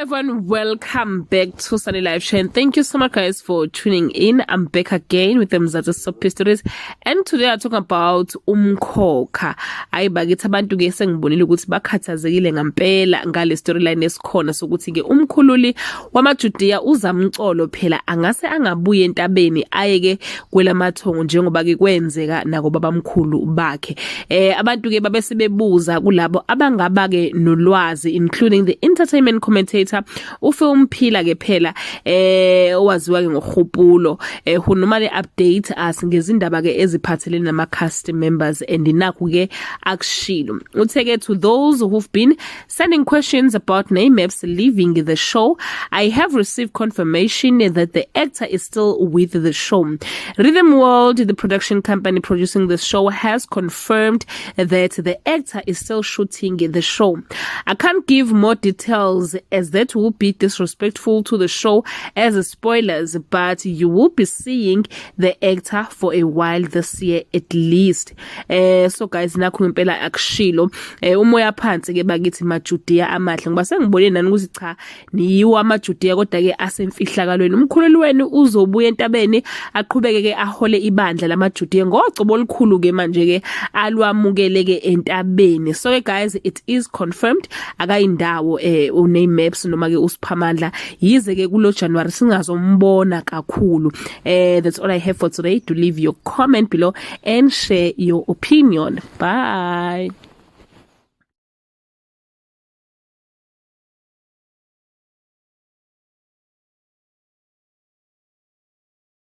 everyone, welcome back to Sunny Live Show, and thank you so much guys for tuning in. I'm back again with them Mzansi Soap Stories, and today I talk about Umkhokha. Ayi bakithi abantu ke sengibonile ukuthi bakhathazekile ngempela ngale storyline esikhona sokuthi ke umkhululi wamaJudiya uZamcolo phela angase angabuye entabeni ayeke kwelamathongo njengoba ke kwenzeka nako babamkhulu bakhe. Abantu ke babe sibebuza kulabo abangaba ke nolwazi, including the entertainment commentator ufilm phila ke phela owaziwa ke ngoRhupulo who normally update us ngezindaba ke eziphathelene nama cast members, and Nakhu ke akushilo. Utheke to those who've been sending questions about name maps leaving the show, I have received confirmation that the actor is still with the show. Rhythm World, the production company producing the show, has confirmed that the actor is still shooting the show. I can't give more details as that will be disrespectful to the show as spoilers, but you will be seeing the actor for a while this year at least. So guys, Nakhu impela akushilo umoya phansi ke bakithi maJudiya amahle ngoba sengibone nani ukuthi cha niyiwa amaJudiya kodwa ke asemfihlakalweni. Umkhululi wenu uzobuya entabeni aqhubeke ke ahole ibandla lamaJudiya ngocobo olukhulu ke manje ke alwamukele ke entabeni. So guys, it is confirmed akayindawo uname maps noma ke usiphamandla yize ke kulo January singazombona kakhulu. That's all I have for today. To leave your comment below and share your opinion. Bye.